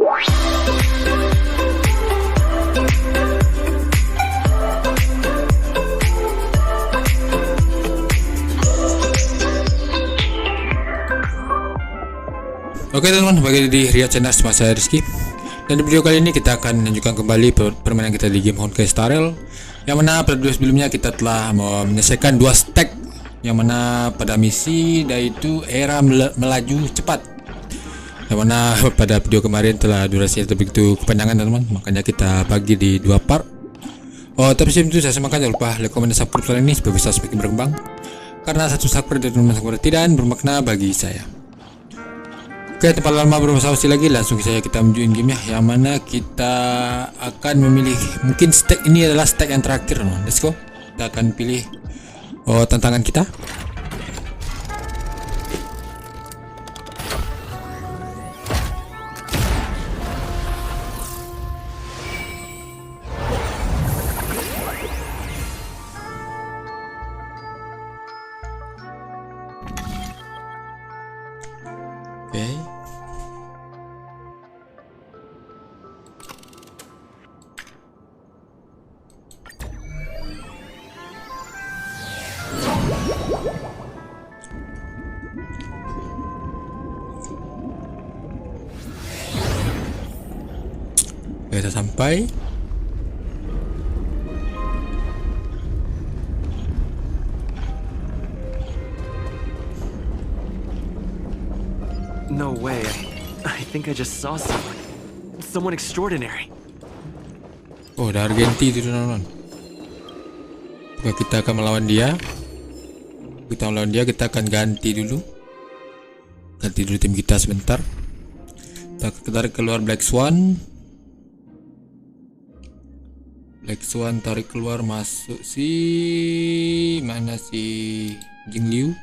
Oke teman-teman, bagi di Ria Channel sama saya Rizky. Dan di video kali ini kita akan menunjukkan kembali permainan kita di game Honkai Starel, yang mana pada video sebelumnya kita telah menyelesaikan 2 stack, yang mana pada misi yaitu era melaju cepat, yang mana pada video kemarin telah durasinya begitu kepanjangan teman-teman, makanya kita bagi di 2 part. Oh, tapi sebelum itu saya semakan jangan lupa like, comment, dan subscribe channel ini supaya bisa semakin berkembang, karena satu subscribe dan teman-teman tidak bermakna bagi saya. Oke, tanpa lama berbasa-basi lagi, langsung saja kita menuju game ya, yang mana kita akan memilih, mungkin stack ini adalah stack yang terakhir. Let's go. Kita akan pilih tantangan kita. Oke. Kita sampai. No way. I think I just saw someone extraordinary. Oh, ada Argenti itu teman-teman. Oke, kita akan melawan dia. Kita akan ganti dulu. Ganti dulu tim kita sebentar. Kita tarik keluar Black Swan. Black Swan tarik keluar, masuk mana si Jingliu.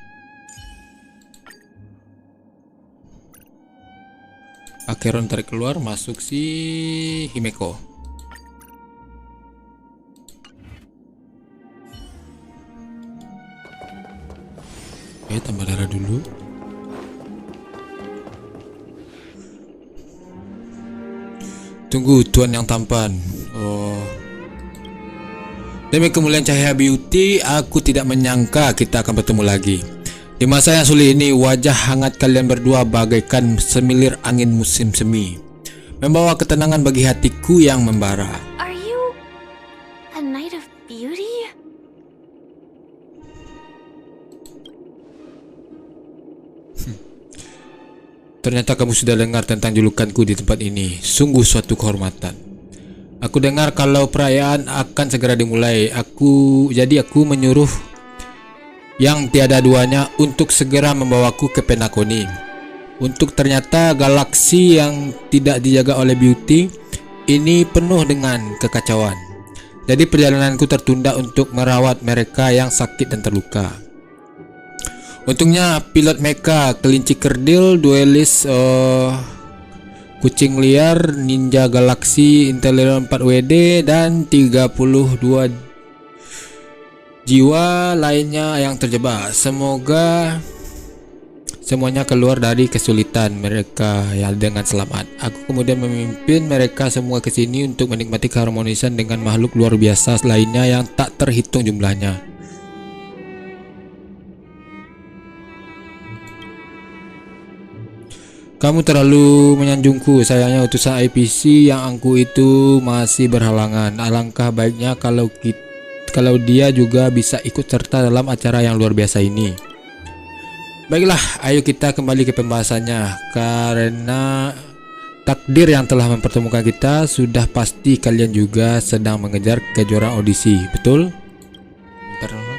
Akeron tarik keluar, masuk si Himeko. Oke, tambah darah dulu. Tunggu tuan yang tampan. Oh, demi kemuliaan cahaya beauty, aku tidak menyangka kita akan bertemu lagi. Di masa yang sulit ini, wajah hangat kalian berdua bagaikan semilir angin musim semi, membawa ketenangan bagi hatiku yang membara. Are you a knight of beauty? Ternyata kamu sudah dengar tentang julukanku di tempat ini. Sungguh suatu kehormatan. Aku dengar kalau perayaan akan segera dimulai. Jadi aku menyuruh yang tiada duanya untuk segera membawaku ke Penakoni. Untuk ternyata galaksi yang tidak dijaga oleh beauty ini penuh dengan kekacauan. Jadi perjalananku tertunda untuk merawat mereka yang sakit dan terluka. Untungnya pilot mecha, kelinci kerdil, duelis kucing liar, ninja galaksi, intellijen 4WD, dan 32 jiwa lainnya yang terjebak. Semoga semuanya keluar dari kesulitan mereka ya dengan selamat. Aku kemudian memimpin mereka semua ke sini untuk menikmati keharmonisan dengan makhluk luar biasa lainnya yang tak terhitung jumlahnya. Kamu terlalu menyanjungku, sayangnya utusan IPC yang angku itu masih berhalangan. Alangkah baiknya kalau dia juga bisa ikut serta dalam acara yang luar biasa ini. Baiklah, ayo kita kembali ke pembahasannya. Karena takdir yang telah mempertemukan kita, sudah pasti kalian juga sedang mengejar kejuaraan audisi, betul? Bentar,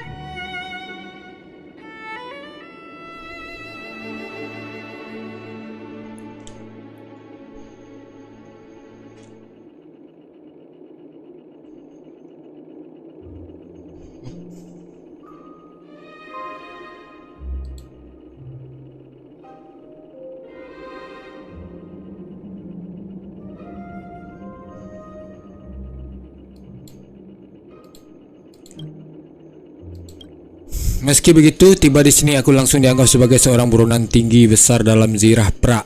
Meski begitu, tiba di sini aku langsung dianggap sebagai seorang buronan tinggi besar dalam zirah pra.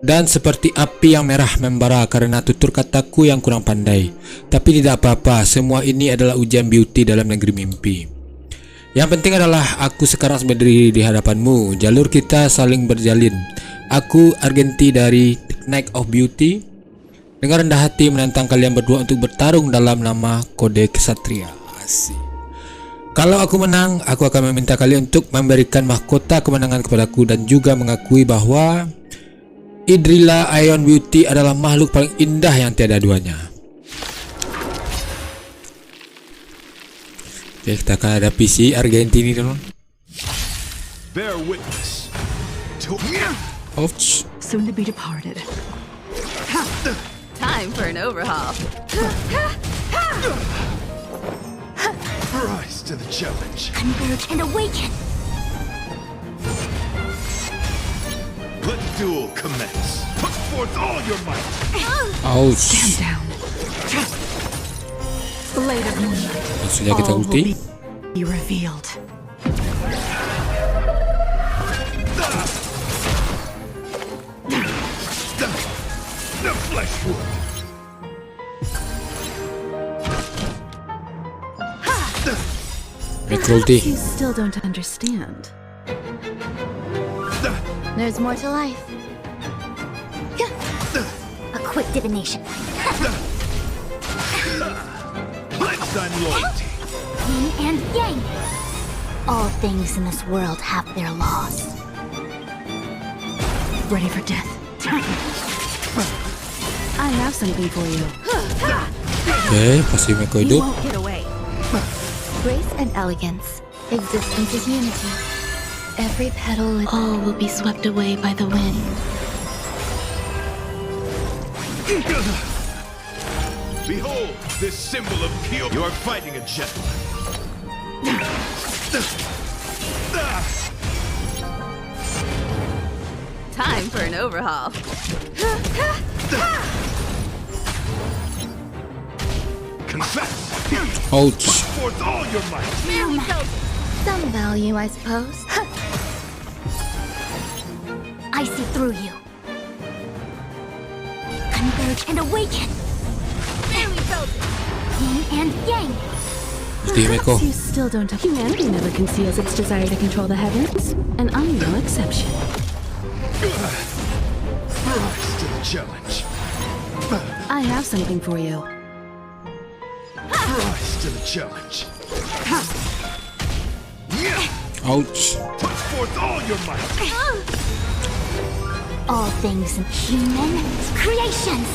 Dan seperti api yang merah membara karena tutur kataku yang kurang pandai. Tapi tidak apa-apa, semua ini adalah ujian beauty dalam negeri mimpi. Yang penting adalah aku sekarang berdiri di hadapanmu. Jalur kita saling berjalin. Aku Argenti dari Night of Beauty, dengan rendah hati menantang kalian berdua untuk bertarung dalam nama kode kesatria. Asik. Kalau aku menang, aku akan meminta kalian untuk memberikan mahkota kemenangan kepadaku dan juga mengakui bahwa Idrila Ion Beauty adalah makhluk paling indah yang tiada duanya. Oke, kita akan hadapi si Argenti ini dulu. Bear witness to Ouch. Soon to be departed. Time for an overhaul. rise to the challenge. Converge and awaken. Let the duel commence. Put forth all your might. Ouch. Stand down. Blade of moonlight. Langsung saja kita All ulti. will be revealed. The flesh wound. Make ulti. You still don't understand. There's more to life. A quick divination. Pledge thine loyalty. Yin and yang. All things in this world have their laws. Ready for death. I have something for you. Oke, kasih Meko You hidup. won't get away. Grace and elegance. Existence is unity. Every petal, all will be swept away by the wind. Behold this symbol of pure. You are fighting a gentleman. Time for an overhaul. Confess. Ouch. Forth all your might. Some value, I suppose. I see through you. Converge and awaken. Yin and yang. Ulti Meko. You still don't. Humanity never conceals its desire to control the heavens, and I'm no exception. Rise to the challenge. I have something for you. Rise to the challenge. Ouch. Put forth all your might. All things in human creations.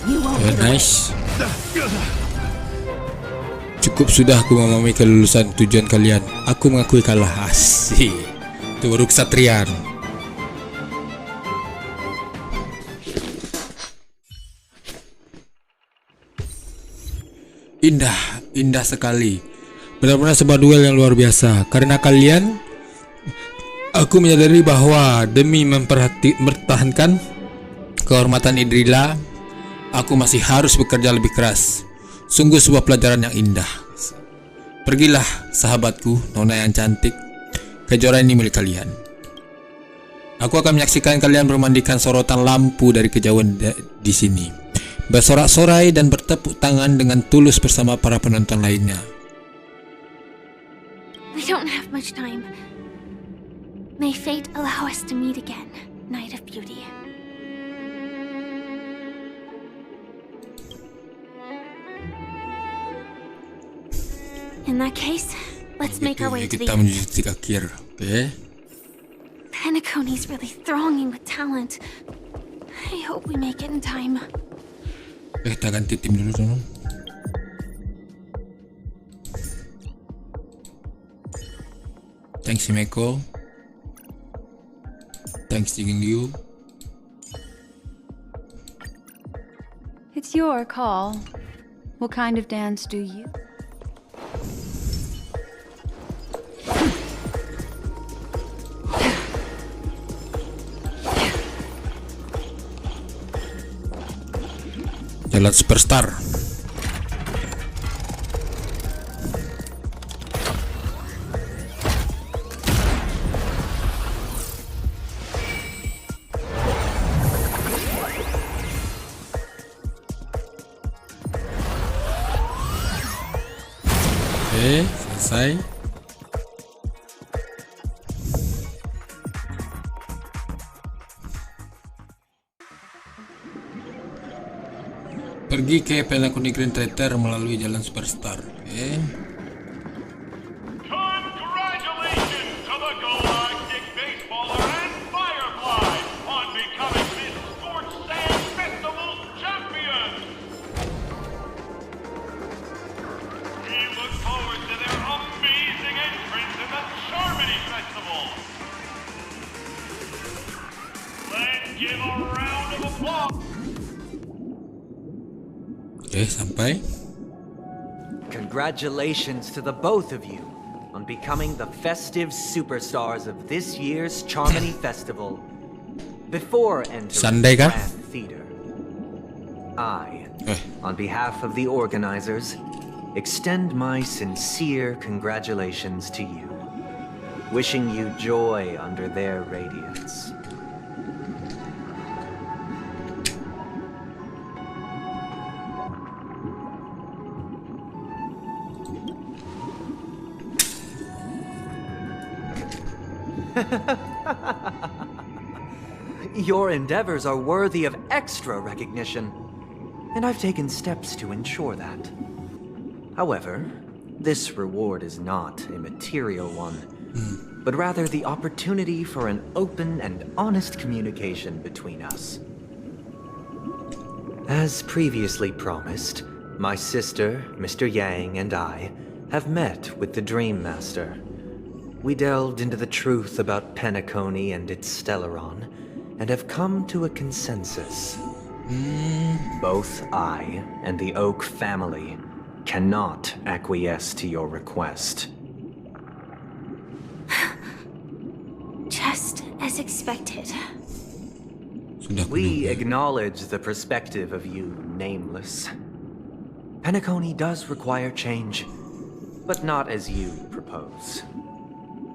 You won't Ya, get away. nice. Cukup sudah aku memahami kelulusan tujuan kalian. Aku mengakui kalah. Asik. Itu baru kesatriaan. Indah sekali. Benar-benar sebuah duel yang luar biasa. Karena kalian, aku menyadari bahwa demi mempertahankan kehormatan Idrila, aku masih harus bekerja lebih keras. Sungguh sebuah pelajaran yang indah. Pergilah sahabatku, nona yang cantik. Kejuaraan ini milik kalian. Aku akan menyaksikan kalian bermandikan sorotan lampu dari kejauhan di sini, bersorak-sorai dan bertepuk tangan dengan tulus bersama para penonton lainnya. We don't have much time. May fate allow us to meet again, Night of Beauty. In that case, let's make our way to Kita the menuju titik akhir. Oke. Penacony's really thronging with talent. I hope we make it in time. Kita ganti tim dulu dong. Thanks Meko. Thanks Liu. It's your call. What kind of dance do you? Jalan superstar. Oke, selesai. Pergi ke Pelakoni Green Theater melalui jalan Superstar. Oke. Congratulations to the Galactic Baseballer and Firefly on becoming this Sports Sand Festival's champion. We look forward to their amazing entrance in the Charmony Festival. Let's give a round of applause. Oke, sampai. Congratulations to the both of you on becoming the festive superstars of this year's Charmony Festival. Before entering Sunday the kah? Grand Theater, on behalf of the organizers, extend my sincere congratulations to you, wishing you joy under their radiance. Your endeavors are worthy of extra recognition, and I've taken steps to ensure that. However, this reward is not a material one, but rather the opportunity for an open and honest communication between us. As previously promised, my sister, Mr. Yang, and I have met with the Dream Master. We delved into the truth about Penacony and its Stellaron, and have come to a consensus. Both I and the Oak family cannot acquiesce to your request. Just as expected. We acknowledge the perspective of you, Nameless. Penacony does require change, but not as you propose.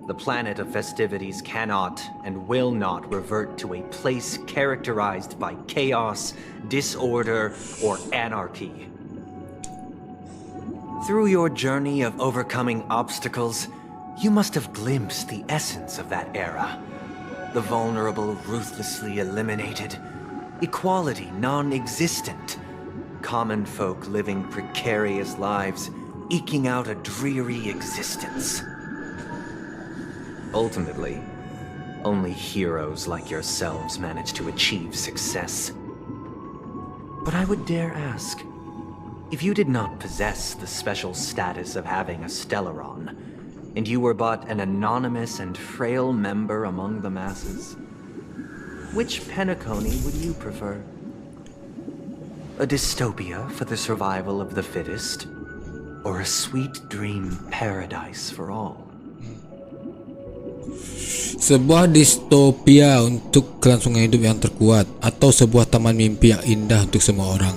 The planet of festivities cannot and will not revert to a place characterized by chaos, disorder, or anarchy. Through your journey of overcoming obstacles, you must have glimpsed the essence of that era. The vulnerable ruthlessly eliminated, equality non-existent, common folk living precarious lives, eking out a dreary existence. Ultimately, only heroes like yourselves manage to achieve success. But I would dare ask, if you did not possess the special status of having a Stellaron, and you were but an anonymous and frail member among the masses, which Penacony would you prefer? A dystopia for the survival of the fittest, or a sweet dream paradise for all? Sebuah distopia untuk kelangsungan hidup yang terkuat, atau sebuah taman mimpi yang indah untuk semua orang.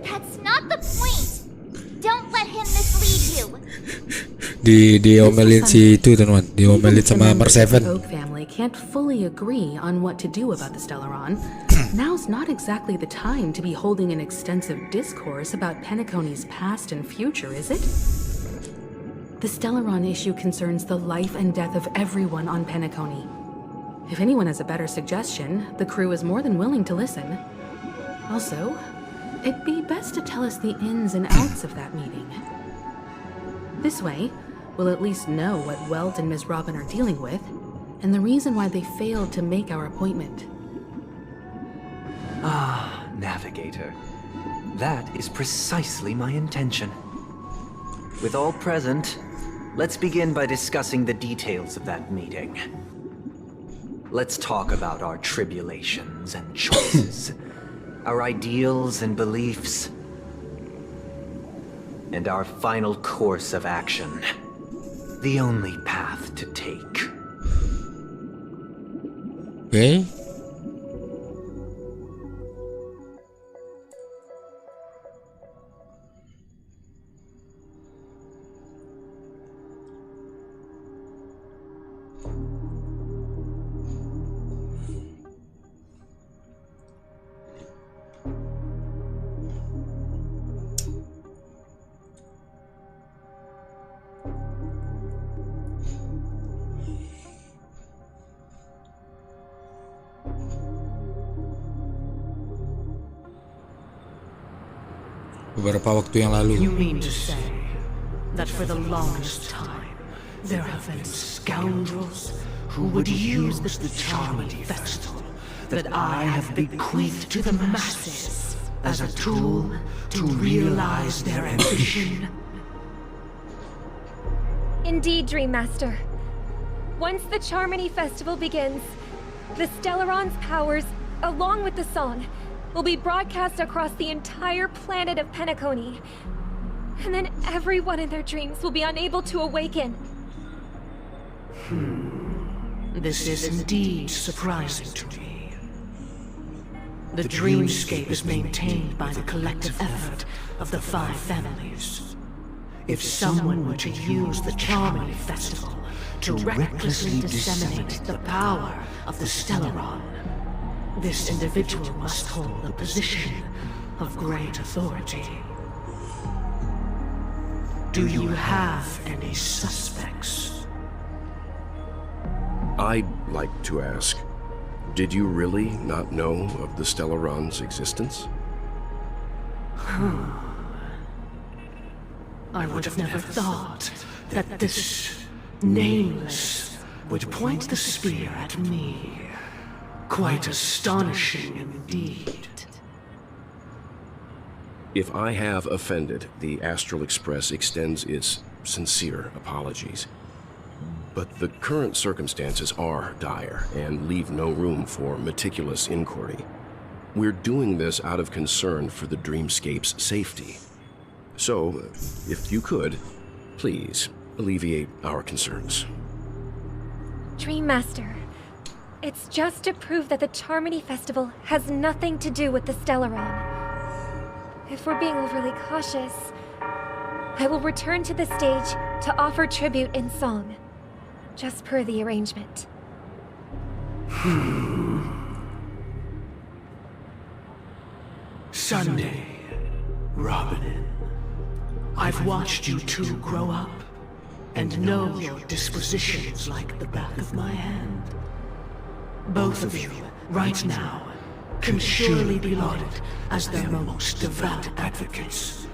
That's not the point. Don't let him mislead you. Diomelin si itu teman, diomelin sama Marseven. Oak family can't fully agree on what to do about the Stellaron. Now's not exactly the time to be holding an extensive discourse about Penacony's past and future, is it? The Stellaron issue concerns the life and death of everyone on Penacony. If anyone has a better suggestion, the crew is more than willing to listen. Also, it'd be best to tell us the ins and outs of that meeting. This way, we'll at least know what Welt and Ms. Robin are dealing with, and the reason why they failed to make our appointment. Ah, Navigator. That is precisely my intention. With all present, let's begin by discussing the details of that meeting. Let's talk about our tribulations and choices, our ideals and beliefs, and our final course of action. The only path to take. Okay. beberapa waktu yang lalu. You mean to say that for the longest time there have been scoundrels who would use the Charmony Festival that I have bequeathed to the masses as a tool to realize their ambition? Indeed, Dream Master. Once the Charmony Festival begins, the Stellaron's powers, along with the song, will be broadcast across the entire planet of Penacony. And then everyone in their dreams will be unable to awaken. This is indeed surprising to me. The dreamscape is maintained by the collective effort of the 5 families. If someone were to use the Charmony Festival to recklessly disseminate the power of the Stellaron, this individual must hold a position of great authority. Do you have any suspects? I'd like to ask, did you really not know of the Stellaron's existence? I would have never thought that this nameless would point the spear at me. Quite astonishing indeed. If I have offended, the Astral Express extends its sincere apologies. But the current circumstances are dire and leave no room for meticulous inquiry. We're doing this out of concern for the Dreamscape's safety. So, if you could, please alleviate our concerns. Dream Master, it's just to prove that the Charmony Festival has nothing to do with the Stellaron. If we're being overly cautious, I will return to the stage to offer tribute in song, just per the arrangement. Sunday, Robin. I've watched you two grow up and know your dispositions like the back of my hand. Both of you, right now, can surely be lauded as their most devout advocates.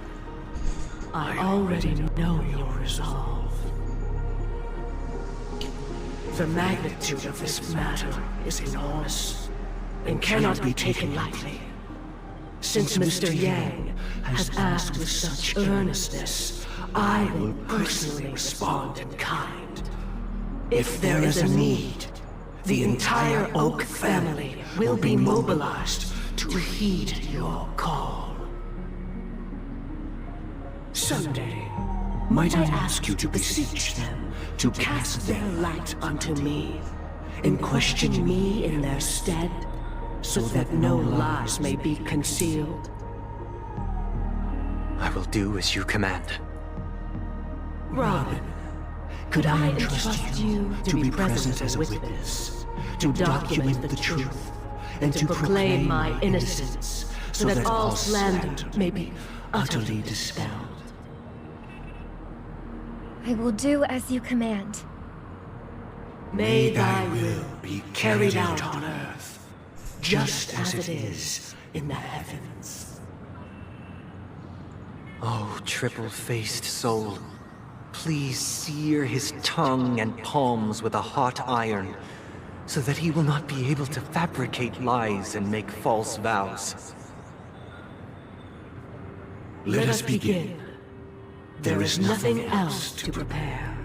I already know your resolve. The magnitude of this matter is enormous and cannot be taken lightly. Since Mr. Yang has asked with such earnestness, I will personally respond in kind. If there is a need, the entire Oak family will be mobilized to heed your call. Someday, might I ask you to beseech them to cast their light unto me, and question me in their stead, so that no lies may be concealed? I will do as you command. Robin, could I entrust you to be present as a witness, to document the truth, and to proclaim my innocence, so that all slander may be utterly dispelled? I will do as you command. May thy will be carried out on earth, just as it is in the heavens. Oh, triple-faced soul, please sear his tongue and palms with a hot iron, so that he will not be able to fabricate lies and make false vows. Let us begin. There is nothing else to prepare.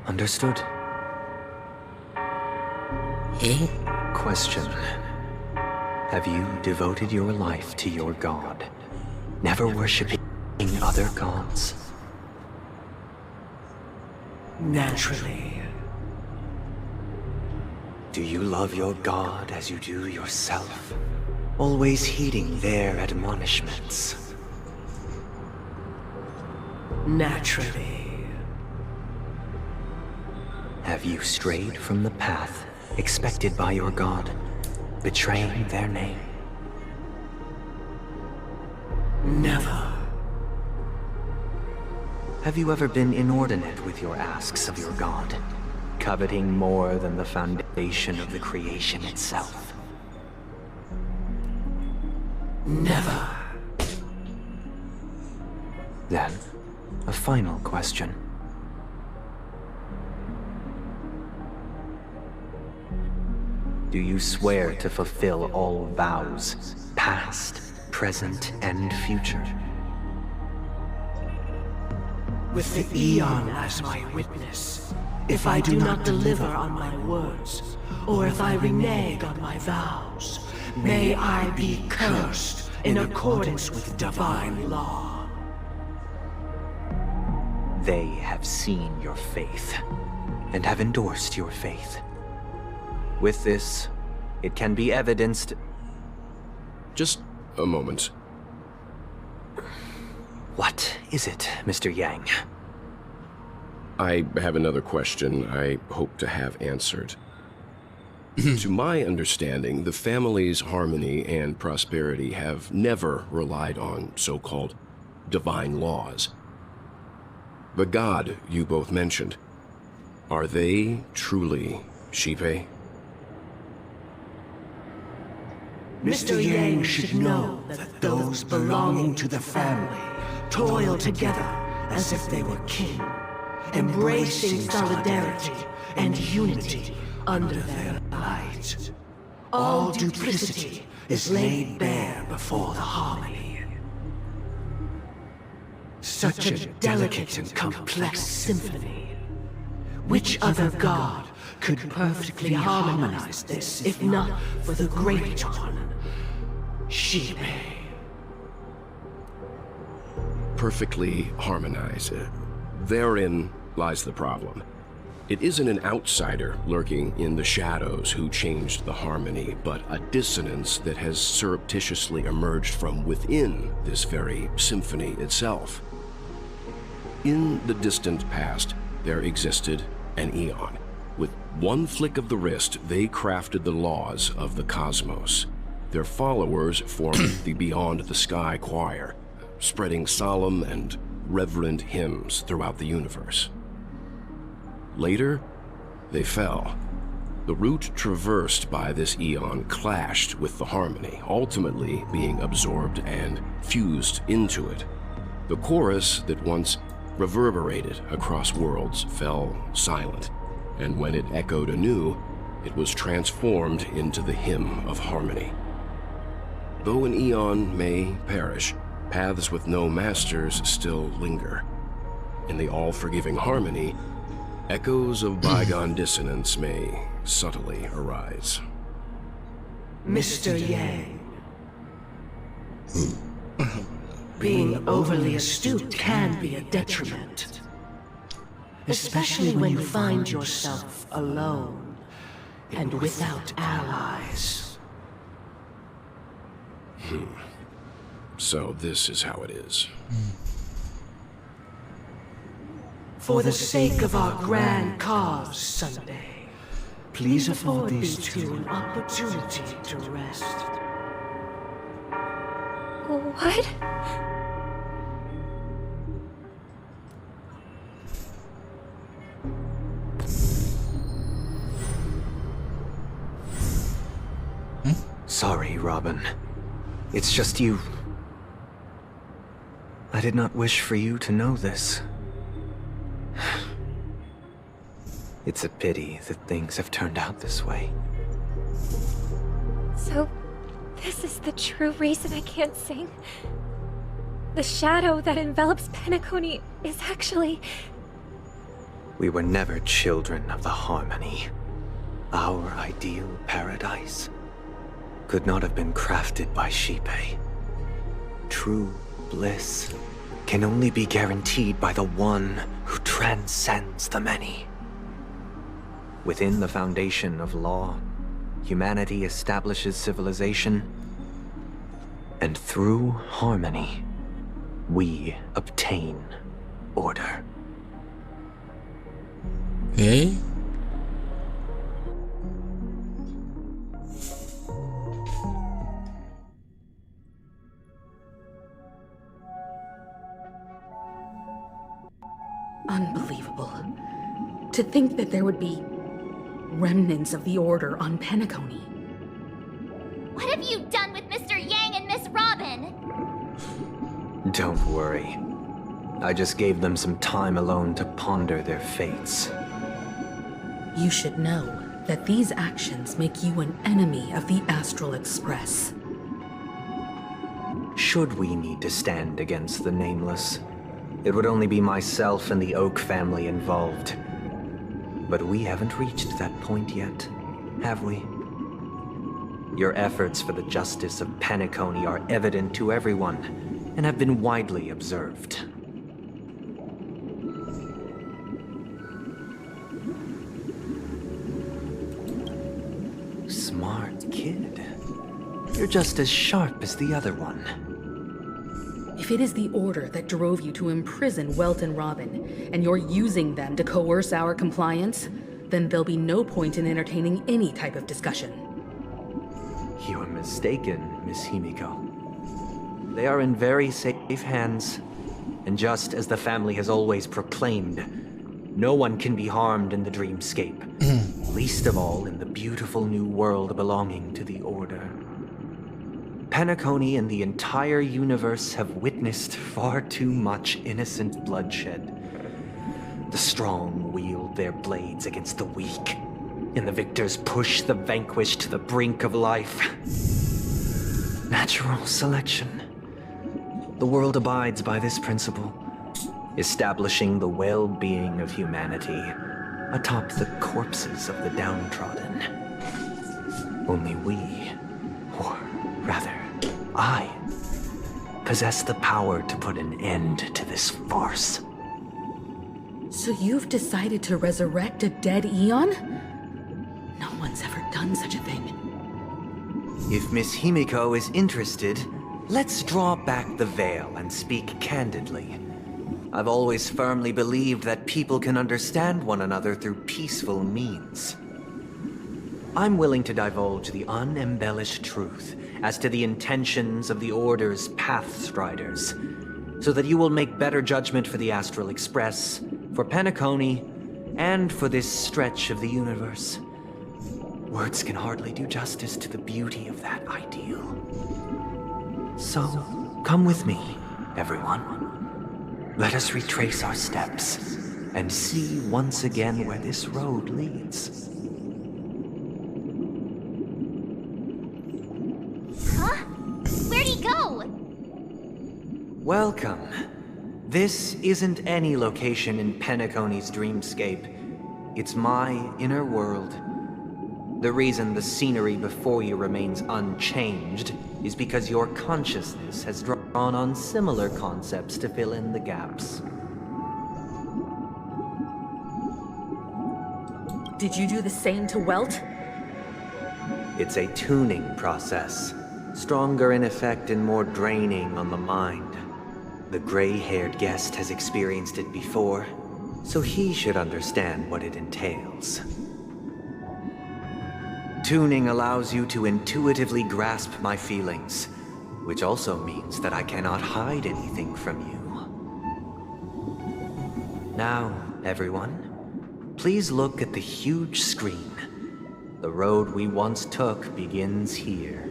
Understood? Question. Have you devoted your life to your god, never worshipping other gods? Naturally. Do you love your god as you do yourself, always heeding their admonishments? Naturally. Have you strayed from the path expected by your god, betraying their name? Never. Have you ever been inordinate with your asks of your god, coveting more than the foundation of the creation itself? Never. Then, a final question. Do you swear to fulfill all vows, past, present, and future? With the Eon as my witness, if I do not deliver on my words, or if I renege on my vows, may I be cursed in accordance with divine law. They have seen your faith, and have endorsed your faith. With this, it can be evidenced... Just a moment. What is it, Mr. Yang? I have another question I hope to have answered. To my understanding, the family's harmony and prosperity have never relied on so-called divine laws. The god you both mentioned, are they truly Xipe? Mr. Yang should know that those belonging to the family toil together as if they were kin, embracing solidarity and unity under their light. All duplicity is laid bare before the harmony. Such a delicate and complex symphony. Which other god could perfectly harmonize this, if not for the Great One, Xipe? Perfectly harmonize. Therein lies the problem. It isn't an outsider lurking in the shadows who changed the harmony, but a dissonance that has surreptitiously emerged from within this very symphony itself. In the distant past, there existed an Eon. With one flick of the wrist, they crafted the laws of the cosmos. Their followers formed the Beyond the Sky Choir, spreading solemn and reverent hymns throughout the universe. Later, they fell. The route traversed by this Eon clashed with the harmony, ultimately being absorbed and fused into it. The chorus that once reverberated across worlds fell silent, and when it echoed anew, it was transformed into the hymn of harmony. Though an Eon may perish, paths with no masters still linger. In the all-forgiving harmony, echoes of bygone dissonance may subtly arise. Mr. Yang. Being overly astute can be a detriment. Especially when you find yourself alone and without allies. So this is how it is. For the sake of our grand cause, Sunday, please afford these two an opportunity to rest. What? Sorry, Robin. It's just you. I did not wish for you to know this. It's a pity that things have turned out this way. So, this is the true reason I can't sing? The shadow that envelops Penacony is actually... We were never children of the harmony. Our ideal paradise could not have been crafted by Xipe. True bliss can only be guaranteed by the one who transcends the many. Within the foundation of law, humanity establishes civilization, and through harmony, we obtain order. Okay. Unbelievable. To think that there would be remnants of the Order on Penacony. What have you done with Mr. Yang and Miss Robin? Don't worry. I just gave them some time alone to ponder their fates. You should know that these actions make you an enemy of the Astral Express. Should we need to stand against the Nameless, it would only be myself and the Oak family involved. But we haven't reached that point yet, have we? Your efforts for the justice of Penacony are evident to everyone, and have been widely observed. Smart kid. You're just as sharp as the other one. If it is the order that drove you to imprison Welt and Robin, and you're using them to coerce our compliance, then there'll be no point in entertaining any type of discussion. You're mistaken, Miss Himiko. They are in very safe hands, and just as the family has always proclaimed, no one can be harmed in the dreamscape, least of all in the beautiful new world belonging to the Order. Penacony and the entire universe have witnessed far too much innocent bloodshed. The strong wield their blades against the weak, and the victors push the vanquished to the brink of life. Natural selection. The world abides by this principle, establishing the well-being of humanity atop the corpses of the downtrodden. Only we, or rather, I, possess the power to put an end to this farce. So you've decided to resurrect a dead Eon? No one's ever done such a thing. If Miss Himiko is interested, let's draw back the veil and speak candidly. I've always firmly believed that people can understand one another through peaceful means. I'm willing to divulge the unembellished truth as to the intentions of the Order's Pathstriders, so that you will make better judgment for the Astral Express, for Penacony, and for this stretch of the universe. Words can hardly do justice to the beauty of that ideal. So, come with me, everyone. Let us retrace our steps, and see once again where this road leads. Huh? Where'd he go? Welcome. This isn't any location in Penacony's dreamscape. It's my inner world. The reason the scenery before you remains unchanged is because your consciousness has drawn on similar concepts to fill in the gaps. Did you do the same to Welt? It's a tuning process, stronger in effect and more draining on the mind. The gray-haired guest has experienced it before, so he should understand what it entails. Tuning allows you to intuitively grasp my feelings, which also means that I cannot hide anything from you. Now, everyone, please look at the huge screen. The road we once took begins here.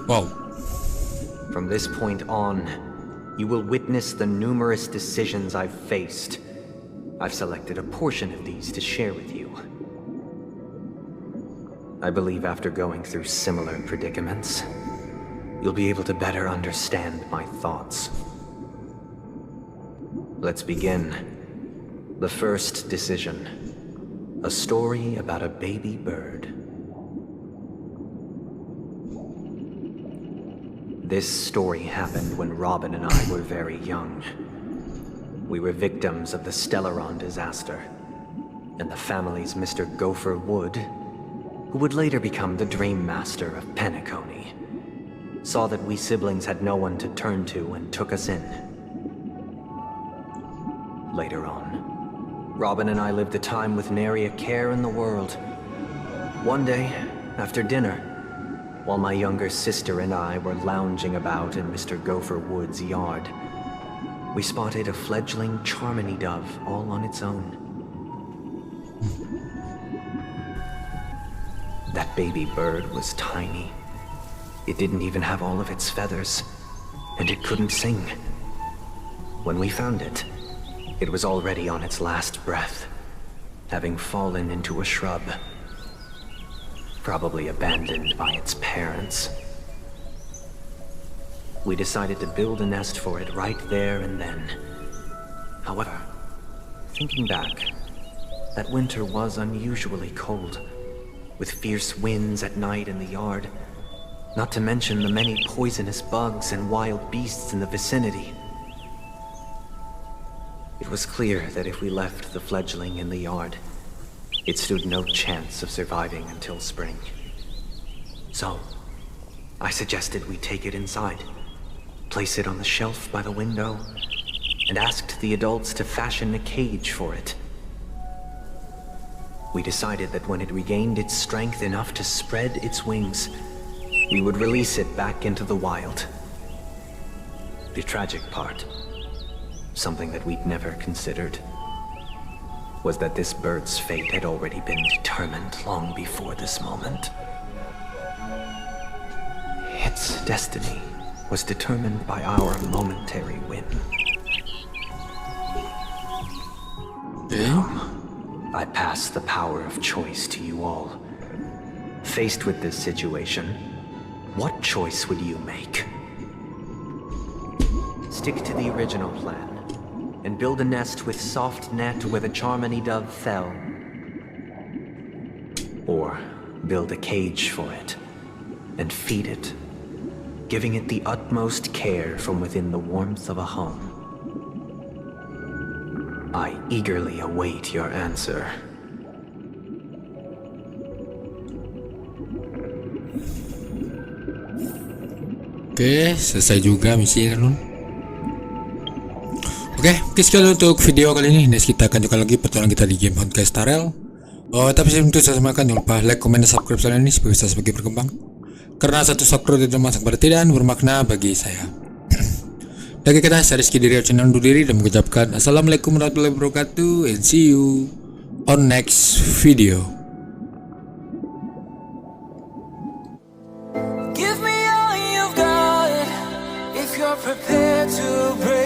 Wow. From this point on, you will witness the numerous decisions I've faced. I've selected a portion of these to share with you. I believe after going through similar predicaments, you'll be able to better understand my thoughts. Let's begin. The first decision. A story about a baby bird. This story happened when Robin and I were very young. We were victims of the Stellaron disaster, and the family's Mr. Gopher Wood, who would later become the Dream Master of Penacony, saw that we siblings had no one to turn to and took us in. Later on, Robin and I lived a time with nary a care in the world. One day, after dinner, while my younger sister and I were lounging about in Mr. Gopher Wood's yard, we spotted a fledgling Charmony dove all on its own. That baby bird was tiny. It didn't even have all of its feathers, and it couldn't sing. When we found it, it was already on its last breath, having fallen into a shrub, probably abandoned by its parents. We decided to build a nest for it right there and then. However, thinking back, that winter was unusually cold, with fierce winds at night in the yard, not to mention the many poisonous bugs and wild beasts in the vicinity. It was clear that if we left the fledgling in the yard, it stood no chance of surviving until spring. So, I suggested we take it inside, place it on the shelf by the window, and asked the adults to fashion a cage for it. We decided that when it regained its strength enough to spread its wings, we would release it back into the wild. The tragic part, something that we'd never considered, was that this bird's fate had already been determined long before this moment. Its destiny was determined by our momentary whim. I pass the power of choice to you all. Faced with this situation, what choice would you make? Stick to the original plan and build a nest with soft net where the Charmony dove fell. Or build a cage for it and feed it, giving it the utmost care from within the warmth of a home. I eagerly await your answer. Oke, selesai juga misi Nun. Oke, sekian untuk video kali ini. Next kita akan juga lagi pertolongan kita di game Honkai Star Rail. Tapi sebelum itu saya semakan, jangan lupa like, comment, dan subscribe channel ini supaya bisa semakin berkembang. Karena satu subscribe tidak masuk berarti dan bermakna bagi saya. Bagi kita, saya Rizky dari channel undur diri dan mengucapkan Assalamualaikum warahmatullahi wabarakatuh and see you on next video. Give me all you've got if you're prepared to break.